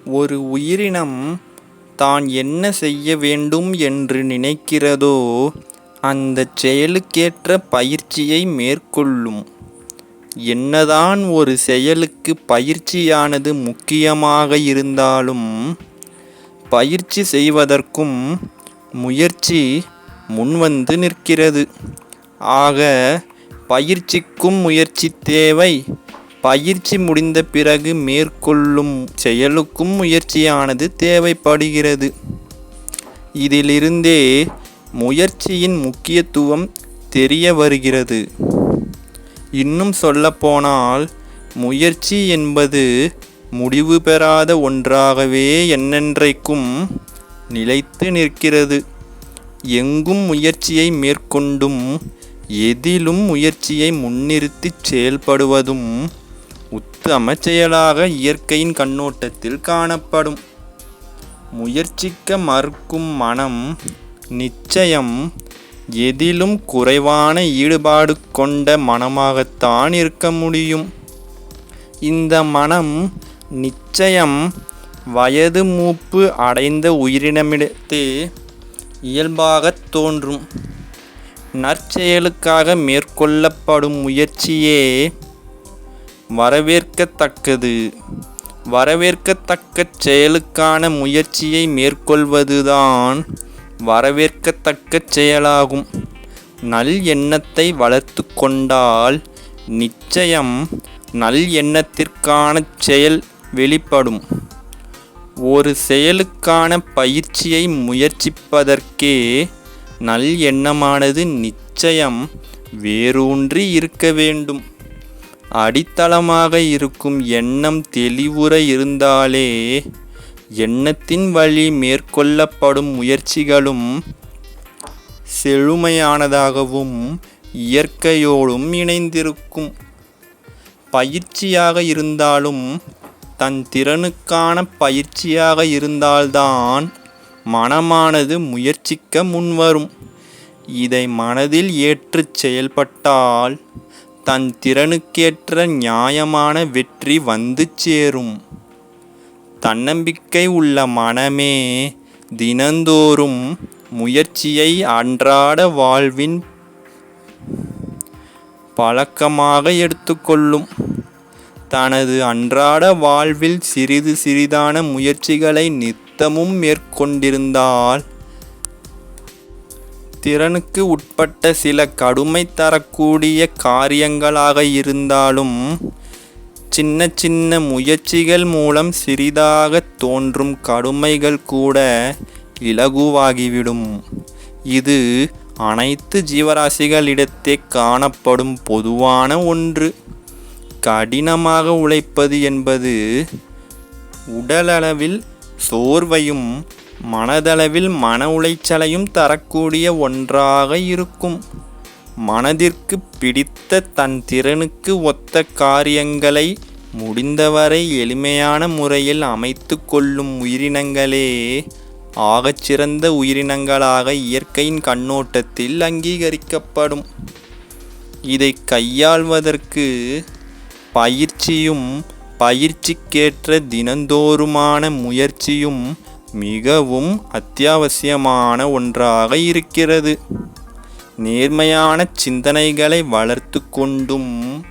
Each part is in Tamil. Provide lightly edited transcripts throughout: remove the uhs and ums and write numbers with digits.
ஒரு உயிரினம் தான் என்ன செய்ய வேண்டும் என்று நினைக்கிறதோ அந்தச் செயலுக்கேற்ற பயிற்சியை மேற்கொள்ளும். என்னதான் ஒரு செயலுக்கு பயிற்சியானது முக்கியமாக இருந்தாலும் பயிற்சி செய்வதற்கும் முயற்சி முன்வந்து நிற்கிறது. ஆக பயிற்சிக்கும் முயற்சி தேவை. பயிற்சி முடிந்த பிறகு மேற்கொள்ளும் செயலுக்கும் முயற்சியானது தேவைப்படுகிறது. இதிலிருந்தே முயற்சியின் முக்கியத்துவம் தெரிய வருகிறது. இன்னும் சொல்லப்போனால் முயற்சி என்பது முடிவு பெறாத ஒன்றாகவே என்னென்றைக்கும் நிலைத்து நிற்கிறது. எங்கும் முயற்சியை மேற்கொண்டும் எதிலும் முயற்சியை முன்னிறுத்தி செயல்படுவதும் உத்தம செயலாக இயற்கையின் கண்ணோட்டத்தில் காணப்படும். முயற்சிக்க மறுக்கும் மனம் நிச்சயம் எதிலும் குறைவான ஈடுபாடு கொண்ட மனமாகத்தான் இருக்க முடியும். இந்த மனம் நிச்சயம் வயது மூப்பு அடைந்த உயிரினமிடத்தே இயல்பாகத் தோன்றும். நற்செயலுக்காக மேற்கொள்ளப்படும் முயற்சியே வரவேற்கத்தக்கது. வரவேற்கத்தக்க செயலுக்கான முயற்சியை மேற்கொள்வதுதான் வரவேற்கத்தக்க செயலாகும். நல் எண்ணத்தை வளர்த்து கொண்டால் நிச்சயம் நல் எண்ணத்திற்கான செயல் வெளிப்படும். ஒரு செயலுக்கான பயிற்சியை முயற்சிப்பதற்கே நல் எண்ணமானது நிச்சயம் வேரூன்றி இருக்க வேண்டும். அடித்தளமாக இருக்கும் எண்ணம் தெளிவுற இருந்தாலே எண்ணத்தின் வழி மேற்கொள்ளப்படும் முயற்சிகளும் செழுமையானதாகவும் இயற்கையோடும் இணைந்திருக்கும். பயிற்சியாக இருந்தாலும் தன் திறனுக்கான பயிற்சியாக இருந்தால்தான் மனமானது முயற்சிக்க முன்வரும். இதை மனதில் ஏற்றுச் செயல்பட்டால் தன் திறனுக்கேற்ற நியாயமான வெற்றி வந்து சேரும். தன்னம்பிக்கை உள்ள மனமே தினந்தோறும் முயற்சியை அன்றாட வாழ்வின் பழக்கமாக எடுத்துக்கொள்ளும். தனது அன்றாட வாழ்வில் சிறிது சிறிதான முயற்சிகளை நித்தமும் மேற்கொண்டிருந்தால் திறனுக்கு உட்பட்ட சில கடுமை தரக்கூடிய காரியங்களாக இருந்தாலும் சின்ன சின்ன முயற்சிகள் மூலம் சிறிதாக தோன்றும் கடுமைகள் கூட இலகுவாகிவிடும். இது அனைத்து ஜீவராசிகளிடத்தே காணப்படும் பொதுவான ஒன்று. கடினமாக உழைப்பது என்பது உடலளவில் சோர்வையும் மனதளவில் மன உளைச்சலையும் தரக்கூடிய ஒன்றாக இருக்கும். மனதிற்கு பிடித்த தன் திறனுக்கு ஒத்த காரியங்களை முடிந்தவரை எளிமையான முறையில் அமைத்து கொள்ளும் உயிரினங்களே ஆகச்சிறந்த உயிரினங்களாக இயற்கையின் கண்ணோட்டத்தில் அங்கீகரிக்கப்படும். இதை கையாள்வதற்கு பயிற்சியும் பயிற்சிக்கேற்ற தினந்தோறுமான முயற்சியும் மிகவும் அத்தியாவசியமான ஒன்றாக இருக்கிறது. நேர்மையான சிந்தனைகளை வளர்த்து கொண்டும்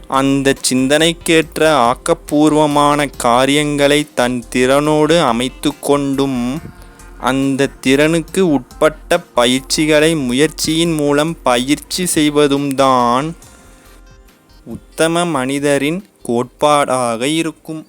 அந்த சிந்தனைக்கேற்ற ஆக்கப்பூர்வமான காரியங்களை தன் திறனோடு அமைத்து கொண்டும் அந்த திறனுக்கு உட்பட்ட பயிற்சிகளை முயற்சியின் மூலம் பயிற்சி செய்வதும் தான் உத்தம மனிதரின் கோட்பாடாக இருக்கும்.